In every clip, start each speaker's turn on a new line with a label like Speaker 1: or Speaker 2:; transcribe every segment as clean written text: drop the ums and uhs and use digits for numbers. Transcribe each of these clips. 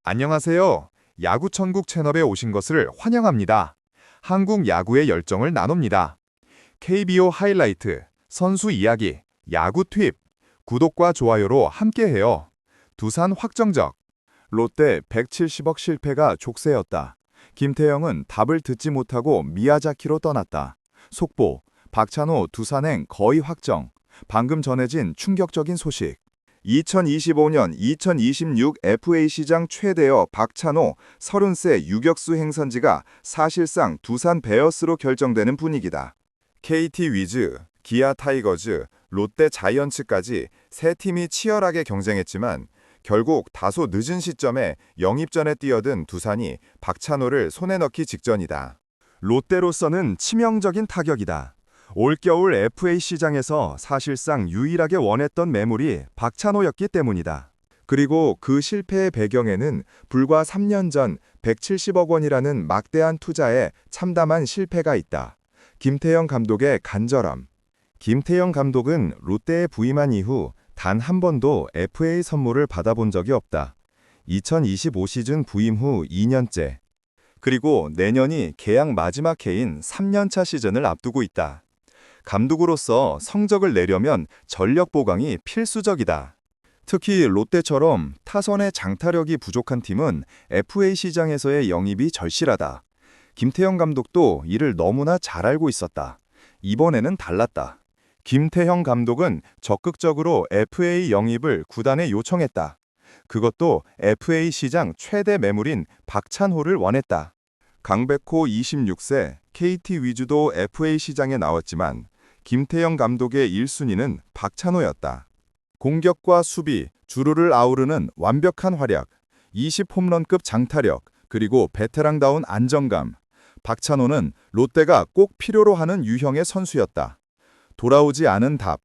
Speaker 1: 안녕하세요. 야구천국 채널에 오신 것을 환영합니다. 한국 야구의 열정을 나눕니다. KBO 하이라이트, 선수 이야기, 야구 투입, 구독과 좋아요로 함께해요. 두산 확정적. 롯데 170억 실패가 족쇄였다. 김태형은 답을 듣지 못하고 미야자키로 떠났다. 속보, 박찬호 두산행 거의 확정. 방금 전해진 충격적인 소식. 2025년 2026 FA 시장 최대어 박찬호 30세 유격수 행선지가 사실상 두산 베어스로 결정되는 분위기다. KT 위즈, 기아 타이거즈, 롯데 자이언츠까지 세 팀이 치열하게 경쟁했지만 결국 다소 늦은 시점에 영입전에 뛰어든 두산이 박찬호를 손에 넣기 직전이다. 롯데로서는 치명적인 타격이다. 올겨울 FA 시장에서 사실상 유일하게 원했던 매물이 박찬호였기 때문이다. 그리고 그 실패의 배경에는 불과 3년 전 170억 원이라는 막대한 투자에 참담한 실패가 있다. 김태형 감독의 간절함. 김태형 감독은 롯데에 부임한 이후 단 한 번도 FA 선물을 받아본 적이 없다. 2025 시즌 부임 후 2년째. 그리고 내년이 계약 마지막 해인 3년차 시즌을 앞두고 있다. 감독으로서 성적을 내려면 전력 보강이 필수적이다. 특히 롯데처럼 타선의 장타력이 부족한 팀은 FA 시장에서의 영입이 절실하다. 김태형 감독도 이를 너무나 잘 알고 있었다. 이번에는 달랐다. 김태형 감독은 적극적으로 FA 영입을 구단에 요청했다. 그것도 FA 시장 최대 매물인 박찬호를 원했다. 강백호 26세, KT 위즈도 FA 시장에 나왔지만 김태형 감독의 1순위는 박찬호였다. 공격과 수비, 주루를 아우르는 완벽한 활약, 20홈런급 장타력, 그리고 베테랑다운 안정감. 박찬호는 롯데가 꼭 필요로 하는 유형의 선수였다. 돌아오지 않은 답.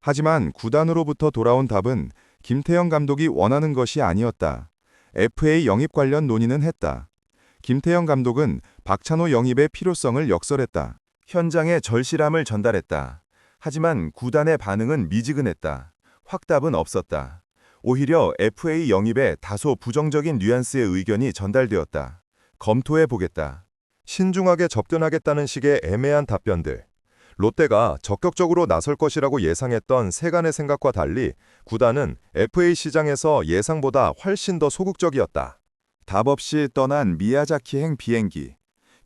Speaker 1: 하지만 구단으로부터 돌아온 답은 김태형 감독이 원하는 것이 아니었다. FA 영입 관련 논의는 했다. 김태형 감독은 박찬호 영입의 필요성을 역설했다. 현장의 절실함을 전달했다. 하지만 구단의 반응은 미지근했다. 확답은 없었다. 오히려 FA 영입에 다소 부정적인 뉘앙스의 의견이 전달되었다. 검토해보겠다. 신중하게 접근하겠다는 식의 애매한 답변들. 롯데가 적극적으로 나설 것이라고 예상했던 세간의 생각과 달리 구단은 FA 시장에서 예상보다 훨씬 더 소극적이었다. 답 없이 떠난 미야자키행 비행기.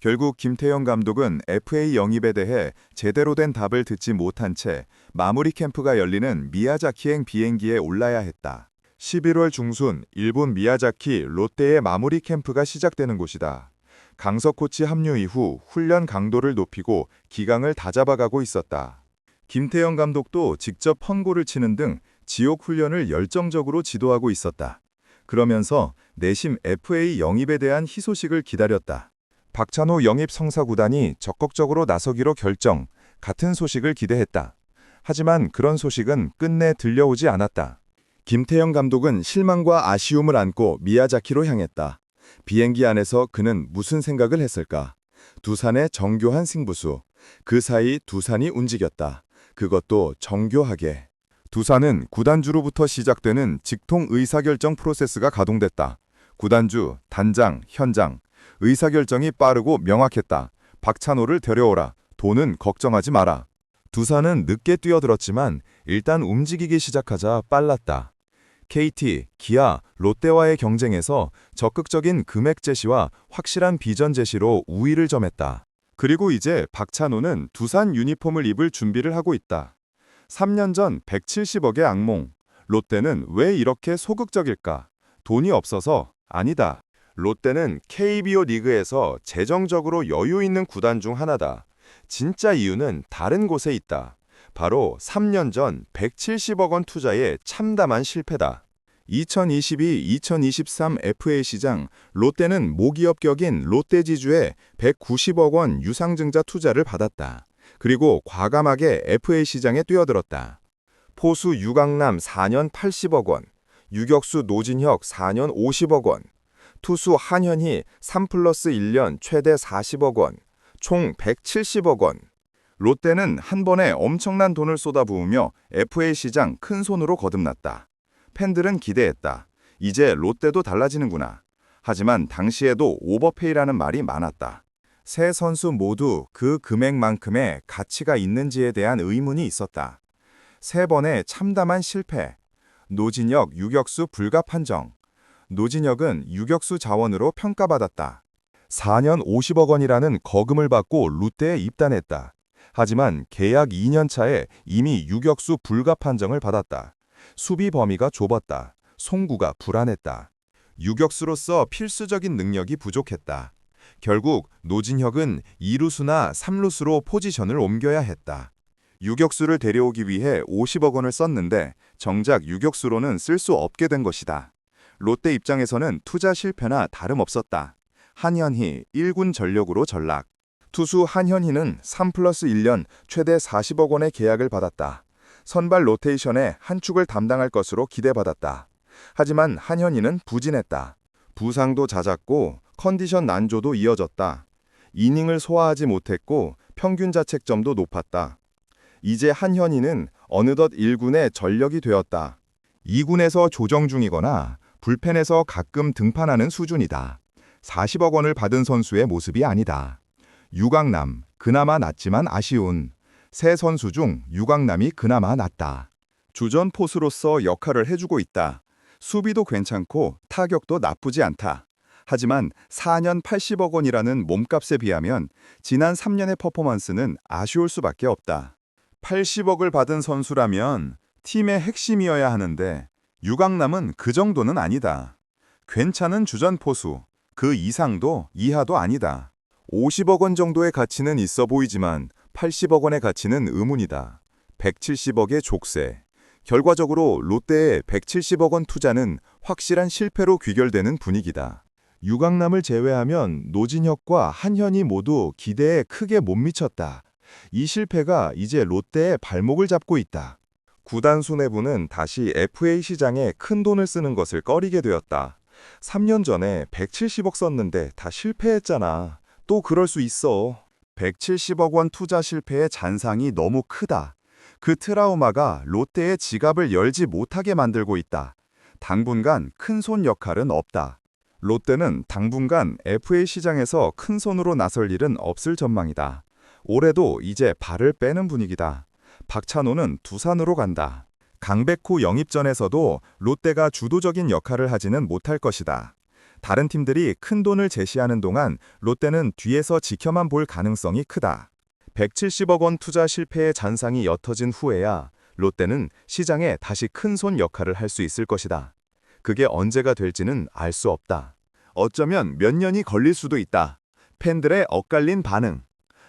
Speaker 1: 결국 김태형 감독은 FA 영입에 대해 제대로 된 답을 듣지 못한 채 마무리 캠프가 열리는 미야자키행 비행기에 올라야 했다. 11월 중순 일본 미야자키 롯데의 마무리 캠프가 시작되는 곳이다. 강석 코치 합류 이후 훈련 강도를 높이고 기강을 다잡아가고 있었다. 김태형 감독도 직접 펑고를 치는 등 지옥 훈련을 열정적으로 지도하고 있었다. 그러면서 내심 FA 영입에 대한 희소식을 기다렸다. 박찬호 영입 성사 구단이 적극적으로 나서기로 결정, 같은 소식을 기대했다. 하지만 그런 소식은 끝내 들려오지 않았다. 김태형 감독은 실망과 아쉬움을 안고 미야자키로 향했다. 비행기 안에서 그는 무슨 생각을 했을까? 두산의 정교한 승부수. 그 사이 두산이 움직였다. 그것도 정교하게. 두산은 구단주로부터 시작되는 직통 의사결정 프로세스가 가동됐다. 구단주, 단장, 현장. 의사결정이 빠르고 명확했다. 박찬호를 데려오라. 돈은 걱정하지 마라. 두산은 늦게 뛰어들었지만 일단 움직이기 시작하자 빨랐다. KT, 기아, 롯데와의 경쟁에서 적극적인 금액 제시와 확실한 비전 제시로 우위를 점했다. 그리고 이제 박찬호는 두산 유니폼을 입을 준비를 하고 있다. 3년 전 170억의 악몽. 롯데는 왜 이렇게 소극적일까? 돈이 없어서? 아니다. 롯데는 KBO 리그에서 재정적으로 여유 있는 구단 중 하나다. 진짜 이유는 다른 곳에 있다. 바로 3년 전 170억 원 투자의 참담한 실패다. 2022-2023 FA 시장, 롯데는 모기업 격인 롯데지주에 190억 원 유상증자 투자를 받았다. 그리고 과감하게 FA 시장에 뛰어들었다. 포수 유강남 4년 80억 원, 유격수 노진혁 4년 50억 원, 투수 한현희 3+1년 최대 40억 원, 총 170억 원. 롯데는 한 번에 엄청난 돈을 쏟아부으며 FA 시장 큰 손으로 거듭났다. 팬들은 기대했다.
Speaker 2: 이제 롯데도 달라지는구나. 하지만 당시에도 오버페이라는 말이 많았다. 세 선수 모두 그 금액만큼의 가치가 있는지에 대한 의문이 있었다. 세 번의 참담한 실패. 노진혁 유격수 불가 판정. 노진혁은 유격수 자원으로 평가받았다. 4년 50억 원이라는 거금을 받고 롯데에 입단했다. 하지만 계약 2년 차에 이미 유격수 불가 판정을 받았다. 수비 범위가 좁았다. 송구가 불안했다. 유격수로서 필수적인 능력이 부족했다. 결국 노진혁은 2루수나 3루수로 포지션을 옮겨야 했다. 유격수를 데려오기 위해 50억 원을 썼는데 정작 유격수로는 쓸 수 없게 된 것이다. 롯데 입장에서는 투자 실패나 다름없었다. 한현희 1군 전력으로 전락. 투수 한현희는 3+1년 최대 40억 원의 계약을 받았다. 선발 로테이션에 한 축을 담당할 것으로 기대받았다. 하지만 한현희는 부진했다. 부상도 잦았고 컨디션 난조도 이어졌다. 이닝을 소화하지 못했고 평균 자책점도 높았다. 이제 한현희는 어느덧 1군의 전력이 되었다. 2군에서 조정 중이거나 불펜에서 가끔 등판하는 수준이다. 40억 원을 받은 선수의 모습이 아니다. 유강남, 그나마 낫지만 아쉬운. 세 선수 중 유강남이 그나마 낫다. 주전 포수로서 역할을 해주고 있다. 수비도 괜찮고 타격도 나쁘지 않다. 하지만 4년 80억 원이라는 몸값에 비하면 지난 3년의 퍼포먼스는 아쉬울 수밖에 없다. 80억을 받은 선수라면 팀의 핵심이어야 하는데 유강남은 그 정도는 아니다. 괜찮은 주전 포수, 그 이상도 이하도 아니다. 50억 원 정도의 가치는 있어 보이지만 80억 원의 가치는 의문이다. 170억의 족쇄. 결과적으로 롯데의 170억 원 투자는 확실한 실패로 귀결되는 분위기다. 유강남을 제외하면 노진혁과 한현희 모두 기대에 크게 못 미쳤다. 이 실패가 이제 롯데의 발목을 잡고 있다. 구단 수뇌부는 다시 FA 시장에 큰 돈을 쓰는 것을 꺼리게 되었다. 3년 전에 170억 썼는데 다 실패했잖아. 또 그럴 수 있어. 170억 원 투자 실패의 잔상이 너무 크다. 그 트라우마가 롯데의 지갑을 열지 못하게 만들고 있다. 당분간 큰손 역할은 없다. 롯데는 당분간 FA 시장에서 큰손으로 나설 일은 없을 전망이다. 올해도 이제 발을 빼는 분위기다. 박찬호는 두산으로 간다. 강백호 영입전에서도 롯데가 주도적인 역할을 하지는 못할 것이다. 다른 팀들이 큰 돈을 제시하는 동안 롯데는 뒤에서 지켜만 볼 가능성이 크다. 170억 원 투자 실패의 잔상이 옅어진 후에야 롯데는 시장에 다시 큰손 역할을 할 수 있을 것이다. 그게 언제가 될지는 알 수 없다. 어쩌면 몇 년이 걸릴 수도 있다. 팬들의 엇갈린 반응.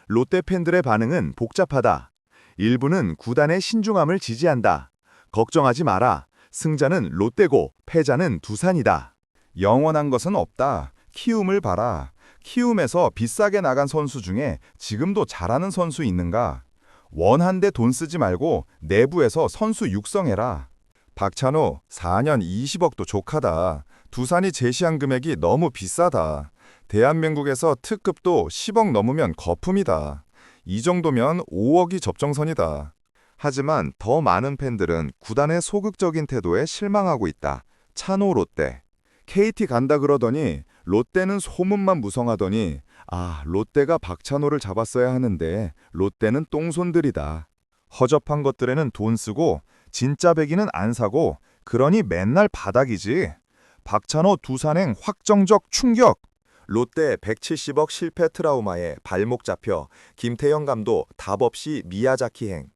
Speaker 2: 롯데 팬들의 반응은 복잡하다. 일부는 구단의 신중함을 지지한다. 걱정하지 마라. 승자는 롯데고 패자는 두산이다. 영원한 것은 없다. 키움을 봐라. 키움에서 비싸게 나간 선수 중에 지금도 잘하는 선수 있는가? 원한데 돈 쓰지 말고 내부에서 선수 육성해라. 박찬호 4년 20억도 족하다. 두산이 제시한 금액이 너무 비싸다. 대한민국에서 특급도 10억 넘으면 거품이다. 이 정도면 5억이 접정선이다. 하지만 더 많은 팬들은 구단의 소극적인 태도에 실망하고 있다. 찬호 롯데. KT 간다 그러더니 롯데는 소문만 무성하더니 롯데가 박찬호를 잡았어야 하는데 롯데는 똥손들이다. 허접한 것들에는 돈 쓰고 진짜 배기는 안 사고 그러니 맨날 바닥이지. 박찬호 두산행 확정적 충격. 롯데 170억 실패 트라우마에 발목 잡혀 김태형 감독 답 없이 미야자키행.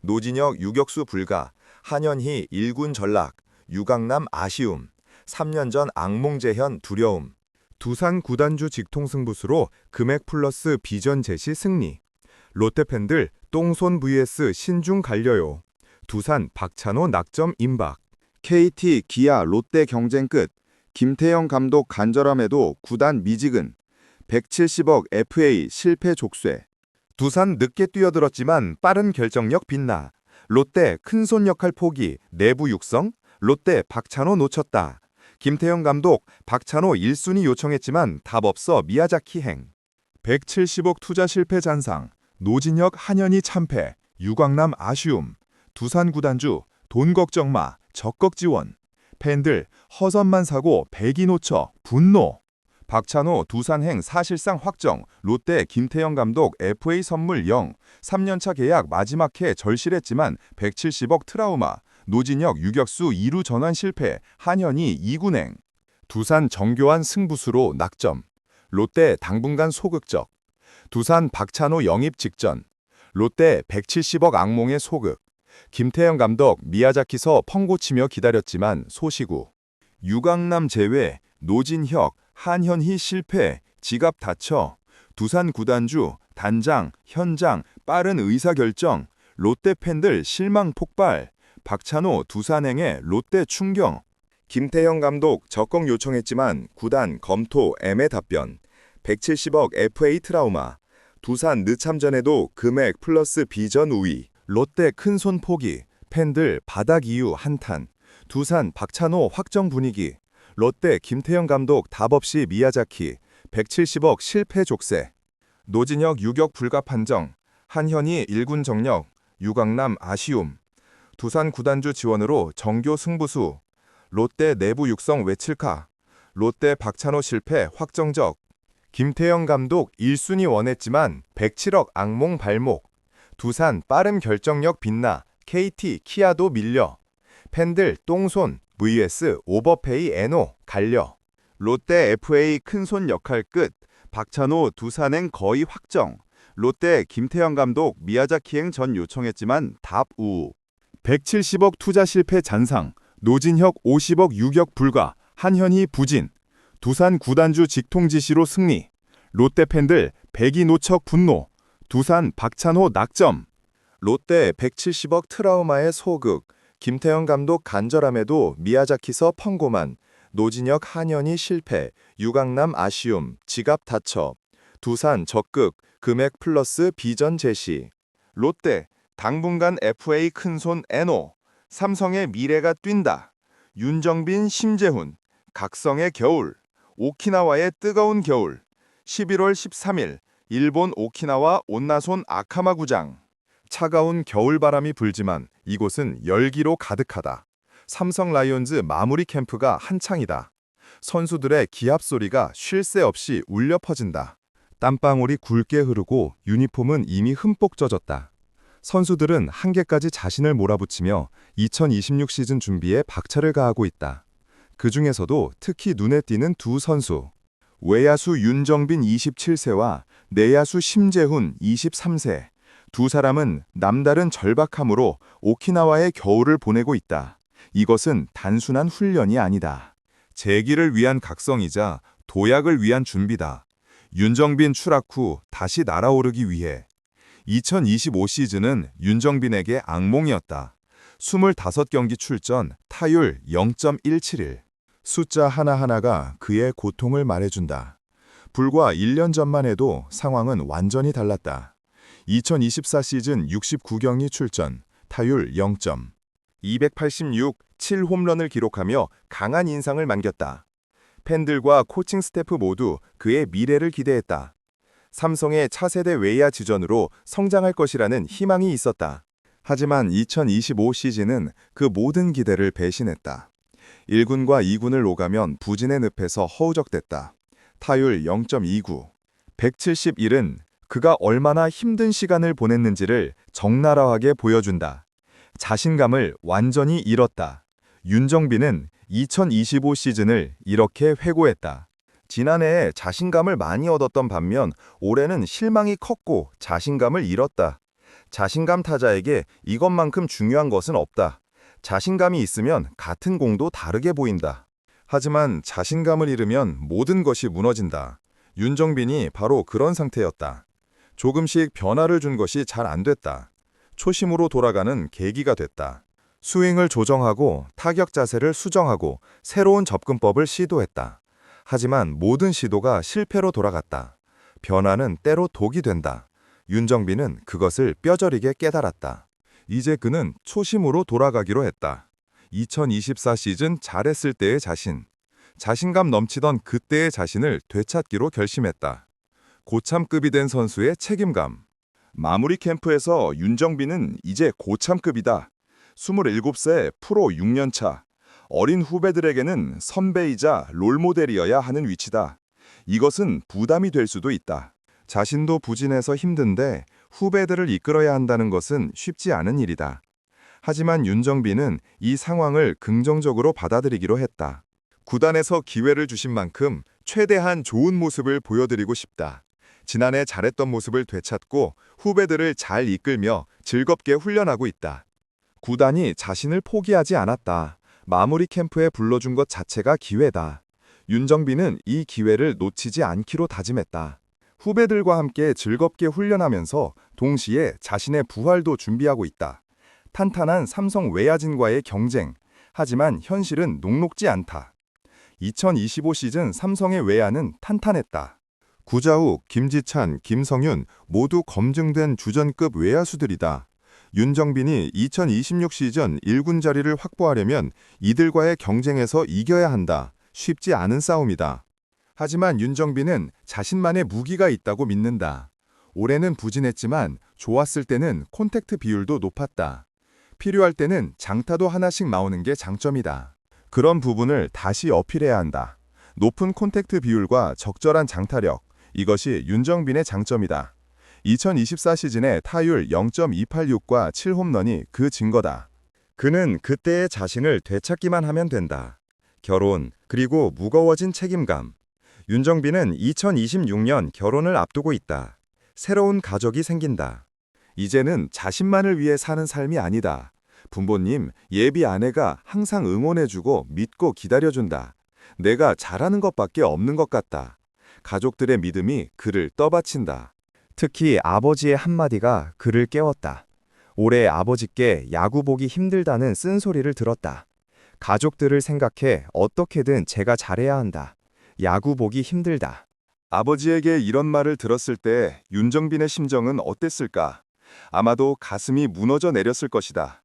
Speaker 2: 노진혁 유격수 불가, 한현희 1군 전락, 유강남 아쉬움, 3년 전 악몽재현 두려움. 두산 구단주 직통승부수로 금액 플러스 비전 제시 승리. 롯데 팬들 똥손 vs 신중 갈려요. 두산 박찬호 낙점 임박. KT, 기아, 롯데 경쟁 끝. 김태형 감독 간절함에도 구단 미지근. 170억 FA 실패 족쇄. 두산 늦게 뛰어들었지만 빠른 결정력 빛나. 롯데 큰손 역할 포기, 내부 육성. 롯데 박찬호 놓쳤다. 김태형 감독 박찬호 1순위 요청했지만 답 없어 미야자키행. 170억 투자 실패 잔상. 노진혁 한현희 참패. 유강남 아쉬움. 두산 구단주 돈 걱정 마. 적극 지원.
Speaker 1: 팬들 허선만 사고 백이 놓쳐 분노.
Speaker 2: 박찬호 두산행 사실상 확정, 롯데 김태형 감독 FA 선물 0, 3년차 계약 마지막 해 절실했지만 170억 트라우마, 노진혁 유격수 2루 전환 실패, 한현희 2군행, 두산 정교한 승부수로 낙점, 롯데 당분간 소극적, 두산 박찬호 영입 직전, 롯데 170억 악몽의 소극, 김태형 감독 미야자키서 펑고치며 기다렸지만 소시구, 유강남 제외, 노진혁, 한현희 실패, 지갑 다쳐, 두산 구단주, 단장, 현장, 빠른 의사결정, 롯데 팬들 실망 폭발, 박찬호 두산행의 롯데 충격, 김태형 감독 적극 요청했지만 구단 검토 M의 답변, 170억 FA 트라우마, 두산 늦참전에도 금액 플러스 비전 우위, 롯데 큰손 포기, 팬들 바닥 이유 한탄, 두산 박찬호 확정 분위기, 롯데 김태형 감독 답 없이 미야자키, 170억 실패 족쇄, 노진혁 유격 불가 판정, 한현희 1군 정력, 유강남 아쉬움, 두산 구단주 지원으로 정교 승부수, 롯데 내부 육성 외칠카, 롯데 박찬호 실패 확정적, 김태형 감독 1순위 원했지만 107억 악몽 발목, 두산 빠른 결정력 빛나, KT 키아도 밀려, 팬들 똥손 vs 오버페이 에노 갈려, 롯데 FA 큰손 역할 끝, 박찬호 두산행 거의 확정, 롯데 김태형 감독 미야자키행 전 요청했지만 답 우, 170억 투자 실패 잔상, 노진혁 50억 유격 불가, 한현희 부진, 두산 구단주 직통 지시로 승리, 롯데 팬들 백이 노척 분노, 두산 박찬호 낙점, 롯데 170억 트라우마의 소극, 김태형 감독 간절함에도 미야자키서 펑고만, 노진혁 한현희 실패, 유강남 아쉬움, 지갑 다쳐, 두산 적극, 금액 플러스 비전 제시, 롯데 당분간 FA 큰손 에노, 삼성의 미래가 뛴다, 윤정빈 심재훈, 각성의 겨울, 오키나와의 뜨거운 겨울, 11월 13일, 일본 오키나와 온나손 아카마구장. 차가운 겨울바람이 불지만 이곳은 열기로 가득하다. 삼성 라이온즈 마무리 캠프가 한창이다. 선수들의 기합 소리가 쉴 새 없이 울려 퍼진다. 땀방울이 굵게 흐르고 유니폼은 이미 흠뻑 젖었다. 선수들은 한계까지 자신을 몰아붙이며 2026 시즌 준비에 박차를 가하고 있다. 그 중에서도 특히 눈에 띄는 두 선수. 외야수 윤정빈 27세와 내야수 심재훈 23세. 두 사람은 남다른 절박함으로 오키나와의 겨울을 보내고 있다. 이것은 단순한 훈련이 아니다. 재기를 위한 각성이자 도약을 위한 준비다. 윤정빈 추락 후 다시 날아오르기 위해. 2025 시즌은 윤정빈에게 악몽이었다. 25경기 출전, 타율 0.171. 숫자 하나하나가 그의 고통을 말해준다. 불과 1년 전만 해도 상황은 완전히 달랐다. 2024 시즌 69경기 출전, 타율 0점, 286, 7홈런을 기록하며 강한 인상을 남겼다. 팬들과 코칭 스태프 모두 그의 미래를 기대했다. 삼성의 차세대 외야 지전으로 성장할 것이라는 희망이 있었다. 하지만 2025 시즌은 그 모든 기대를 배신했다. 1군과 2군을 오가면 부진의 늪에서 허우적댔다. 타율 0.29, 171은 그가 얼마나 힘든 시간을 보냈는지를 적나라하게 보여준다. 자신감을 완전히 잃었다. 윤정빈은 2025 시즌을 이렇게 회고했다. 지난해에 자신감을 많이 얻었던 반면 올해는 실망이 컸고 자신감을 잃었다. 자신감 타자에게 이것만큼 중요한 것은 없다. 자신감이 있으면 같은 공도 다르게 보인다. 하지만 자신감을 잃으면 모든 것이 무너진다. 윤정빈이 바로 그런 상태였다. 조금씩 변화를 준 것이 잘 안 됐다. 초심으로 돌아가는 계기가 됐다. 스윙을 조정하고 타격 자세를 수정하고 새로운 접근법을 시도했다. 하지만 모든 시도가 실패로 돌아갔다. 변화는 때로 독이 된다. 윤정빈은 그것을 뼈저리게 깨달았다. 이제 그는 초심으로 돌아가기로 했다. 2024 시즌 잘했을 때의 자신, 자신감 넘치던 그때의 자신을 되찾기로 결심했다. 고참급이 된 선수의 책임감. 마무리 캠프에서 윤정빈은 이제 고참급이다. 27세 프로 6년차. 어린 후배들에게는 선배이자 롤모델이어야 하는 위치다. 이것은 부담이 될 수도 있다. 자신도 부진해서 힘든데 후배들을 이끌어야 한다는 것은 쉽지 않은 일이다. 하지만 윤정빈은 이 상황을 긍정적으로 받아들이기로 했다. 구단에서 기회를 주신 만큼 최대한 좋은 모습을 보여드리고 싶다. 지난해 잘했던 모습을 되찾고 후배들을 잘 이끌며 즐겁게 훈련하고 있다. 구단이 자신을 포기하지 않았다. 마무리 캠프에 불러준 것 자체가 기회다. 윤정빈은 이 기회를 놓치지 않기로 다짐했다. 후배들과 함께 즐겁게 훈련하면서 동시에 자신의 부활도 준비하고 있다. 탄탄한 삼성 외야진과의 경쟁. 하지만 현실은 녹록지 않다. 2025 시즌 삼성의 외야는 탄탄했다. 구자욱, 김지찬, 김성윤 모두 검증된 주전급 외야수들이다. 윤정빈이 2026 시즌 1군 자리를 확보하려면 이들과의 경쟁에서 이겨야 한다. 쉽지 않은 싸움이다. 하지만 윤정빈은 자신만의 무기가 있다고 믿는다. 올해는 부진했지만 좋았을 때는 콘택트 비율도 높았다. 필요할 때는 장타도 하나씩 나오는 게 장점이다. 그런 부분을 다시 어필해야 한다. 높은 콘택트 비율과 적절한 장타력, 이것이 윤정빈의 장점이다. 2024 시즌에 타율 0.286과 7홈런이 그 증거다. 그는 그때의 자신을 되찾기만 하면 된다. 결혼, 그리고 무거워진 책임감. 윤정빈은 2026년 결혼을 앞두고 있다. 새로운 가족이 생긴다. 이제는 자신만을 위해 사는 삶이 아니다. 부모님, 예비 아내가 항상 응원해주고 믿고 기다려준다. 내가 잘하는 것밖에 없는 것 같다. 가족들의 믿음이 그를 떠받친다. 특히 아버지의 한마디가 그를 깨웠다. 올해 아버지께 야구 보기 힘들다는 쓴소리를 들었다. 가족들을 생각해 어떻게든 제가 잘해야 한다. 야구 보기 힘들다. 아버지에게 이런 말을 들었을 때 윤정빈의 심정은 어땠을까? 아마도 가슴이 무너져 내렸을 것이다.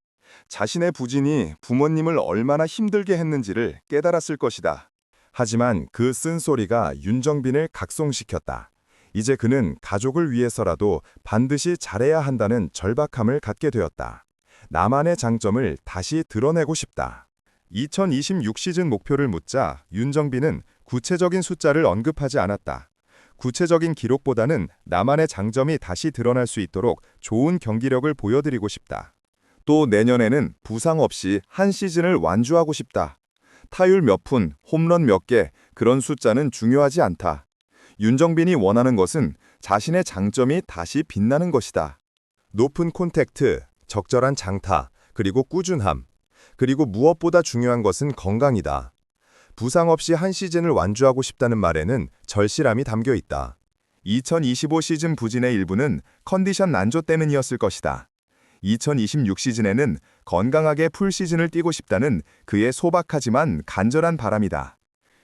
Speaker 2: 자신의 부진이 부모님을 얼마나 힘들게 했는지를 깨달았을 것이다. 하지만 그 쓴소리가 윤정빈을 각성시켰다. 이제 그는 가족을 위해서라도 반드시 잘해야 한다는 절박함을 갖게 되었다. 나만의 장점을 다시 드러내고 싶다. 2026 시즌 목표를 묻자 윤정빈은 구체적인 숫자를 언급하지 않았다. 구체적인 기록보다는 나만의 장점이 다시 드러날 수 있도록 좋은 경기력을 보여드리고 싶다. 또 내년에는 부상 없이 한 시즌을 완주하고 싶다. 타율 몇 푼, 홈런 몇 개, 그런 숫자는 중요하지 않다. 윤정빈이 원하는 것은 자신의 장점이 다시 빛나는 것이다. 높은 콘택트, 적절한 장타, 그리고 꾸준함. 그리고 무엇보다 중요한 것은 건강이다. 부상 없이 한 시즌을 완주하고 싶다는 말에는 절실함이 담겨 있다. 2025 시즌 부진의 일부는 컨디션 난조 때문이었을 것이다. 2026 시즌에는 건강하게 풀 시즌을 뛰고 싶다는 그의 소박하지만 간절한 바람이다.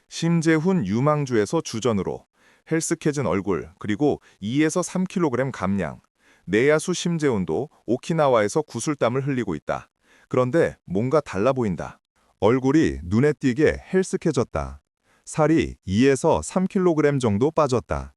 Speaker 2: 심재훈 유망주에서 주전으로, 헬스케진 얼굴, 그리고 2에서 3kg 감량. 내야수 심재훈도 오키나와에서 구슬땀을 흘리고 있다. 그런데 뭔가 달라 보인다. 얼굴이 눈에 띄게 헬스케졌다. 살이 2에서 3kg 정도 빠졌다.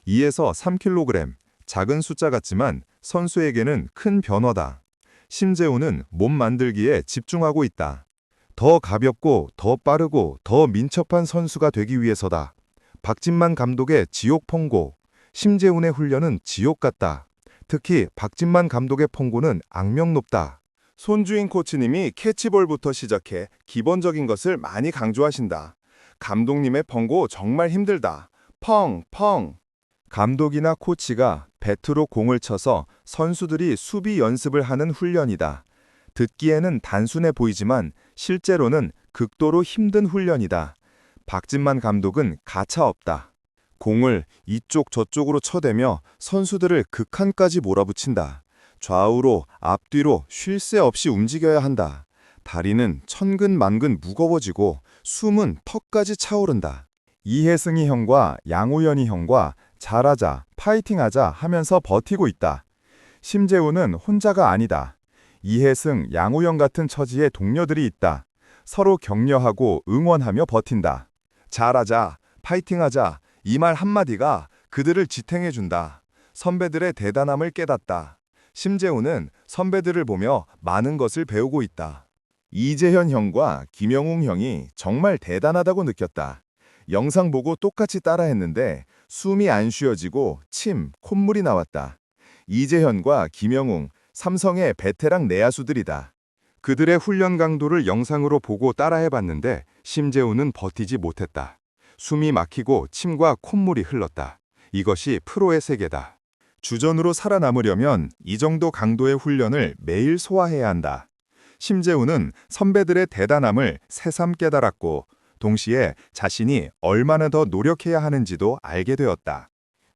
Speaker 2: 2에서 3kg, 작은 숫자 같지만 선수에게는 큰 변화다. 심재훈은 몸 만들기에 집중하고 있다. 더 가볍고 더 빠르고 더 민첩한 선수가 되기 위해서다. 박진만 감독의 지옥 펑고, 심재훈의 훈련은 지옥 같다. 특히 박진만 감독의 펑고는 악명 높다. 손주인 코치님이 캐치볼부터 시작해 기본적인 것을 많이 강조하신다. 감독님의 펑고 정말 힘들다. 펑, 펑. 감독이나 코치가 배트로 공을 쳐서 선수들이 수비 연습을 하는 훈련이다. 듣기에는 단순해 보이지만 실제로는 극도로 힘든 훈련이다. 박진만 감독은 가차없다. 공을 이쪽 저쪽으로 쳐대며 선수들을 극한까지 몰아붙인다. 좌우로 앞뒤로 쉴 새 없이 움직여야 한다. 다리는 천근만근 무거워지고 숨은 턱까지 차오른다. 이혜승이 형과 양우현이 형과 잘하자, 파이팅하자 하면서 버티고 있다. 심재훈은 혼자가 아니다. 이혜승, 양우현 같은 처지의 동료들이 있다. 서로 격려하고 응원하며 버틴다. 잘하자, 파이팅하자, 이 말 한마디가 그들을 지탱해준다. 선배들의 대단함을 깨닫다. 심재훈은 선배들을 보며 많은 것을 배우고 있다. 이재현 형과 김영웅 형이 정말 대단하다고 느꼈다. 영상 보고 똑같이 따라했는데 숨이 안 쉬어지고 침, 콧물이 나왔다. 이재현과 김영웅, 삼성의 베테랑 내야수들이다. 그들의 훈련 강도를 영상으로 보고 따라해봤는데 심재훈은 버티지 못했다. 숨이 막히고 침과 콧물이 흘렀다. 이것이 프로의 세계다. 주전으로 살아남으려면 이 정도 강도의 훈련을 매일 소화해야 한다. 심재훈은 선배들의 대단함을 새삼 깨달았고 동시에 자신이 얼마나 더 노력해야 하는지도 알게 되었다.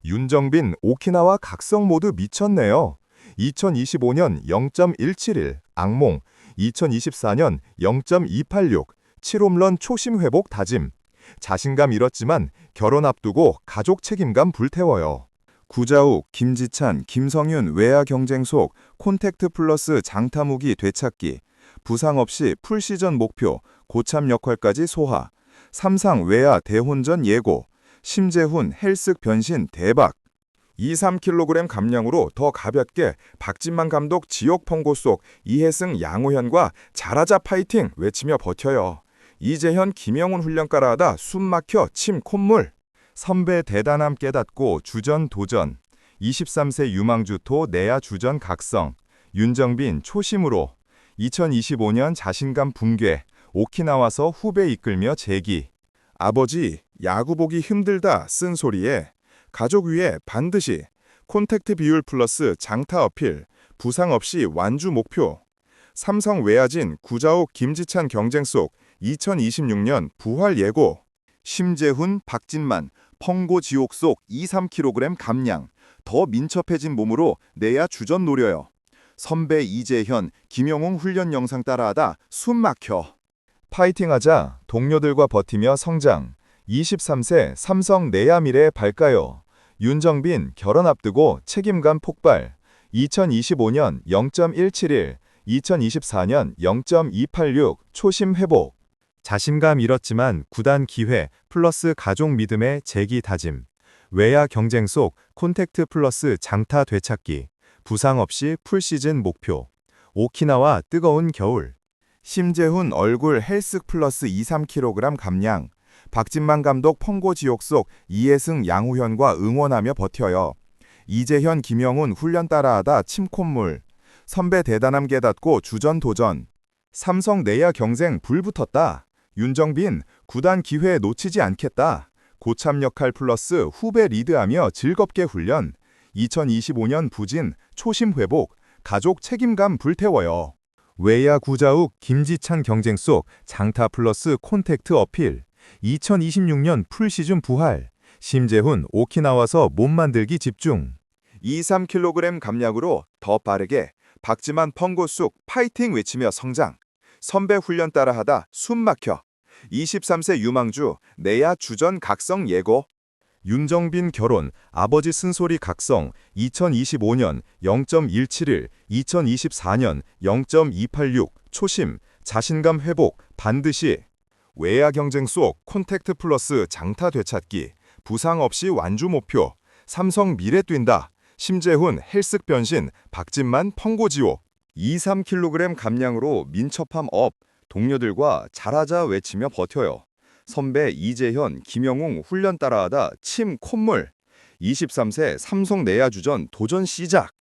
Speaker 2: 윤정빈, 오키나와 각성 모두 미쳤네요. 2025년 0.171, 악몽, 2024년 0.286, 7홈런 초심 회복 다짐. 자신감 잃었지만 결혼 앞두고 가족 책임감 불태워요. 구자욱, 김지찬, 김성윤 외야 경쟁 속 콘택트 플러스 장타무기 되찾기. 부상 없이 풀시전 목표, 고참 역할까지 소화. 삼상 외야 대혼전 예고. 심재훈 헬쓱 변신 대박. 2-3kg 감량으로 더 가볍게 박진만 감독 지옥 펑고 속 이혜승 양호현과 잘하자 파이팅 외치며 버텨요. 이재현 김영훈 훈련 따라하다 숨 막혀 침 콧물. 선배 대단함 깨닫고 주전 도전. 23세 유망주토 내야 주전 각성. 윤정빈 초심으로. 2025년 자신감 붕괴. 오키나와서 후배 이끌며 재기. 아버지, 야구 보기 힘들다 쓴 소리에 가족 위에 반드시 콘택트 비율 플러스 장타 어필, 부상 없이 완주 목표. 삼성 외야진 구자욱 김지찬 경쟁 속 2026년 부활 예고. 심재훈 박진만 펑고 지옥 속 2-3kg 감량. 더 민첩해진 몸으로 내야 주전 노려요. 선배 이재현, 김영웅 훈련 영상 따라하다 숨 막혀. 파이팅하자 동료들과 버티며 성장. 23세 삼성 내야 미래 밝까요? 윤정빈 결혼 앞두고 책임감 폭발. 2025년 0.171, 2024년 0.286 초심 회복. 자신감 잃었지만 구단 기회 플러스 가족 믿음의 재기 다짐. 외야 경쟁 속 콘택트 플러스 장타 되찾기. 부상 없이 풀시즌 목표. 오키나와 뜨거운 겨울. 심재훈 얼굴 헬쓱 플러스 2-3kg 감량. 박진만 감독 펑고 지옥 속 이혜승 양호현과 응원하며 버텨요. 이재현 김영훈 훈련 따라하다 침 콧물. 선배 대단함 깨닫고 주전 도전. 삼성 내야 경쟁 불붙었다. 윤정빈 구단 기회 놓치지 않겠다. 고참 역할 플러스 후배 리드하며 즐겁게 훈련. 2025년 부진 초심 회복. 가족 책임감 불태워요. 외야 구자욱 김지찬 경쟁 속 장타 플러스 콘택트 어필. 2026년 풀시즌 부활. 심재훈 오키나와서 몸 만들기 집중. 2-3kg 감량으로 더 빠르게 박지만 펑고 쑥 파이팅 외치며 성장. 선배 훈련 따라하다 숨 막혀. 23세 유망주 내야 주전 각성 예고. 윤정빈 결혼 아버지 쓴소리 각성. 2025년 0.171, 2024년 0.286 초심 자신감 회복 반드시. 외야 경쟁 속 콘택트 플러스 장타 되찾기. 부상 없이 완주 목표. 삼성 미래 뛴다. 심재훈 헬쓱 변신 박진만 펑고 지옥. 2-3kg 감량으로 민첩함 업. 동료들과 잘하자 외치며 버텨요. 선배 이재현, 김영웅 훈련 따라하다 침 콧물. 23세 삼성 내야 주전 도전 시작.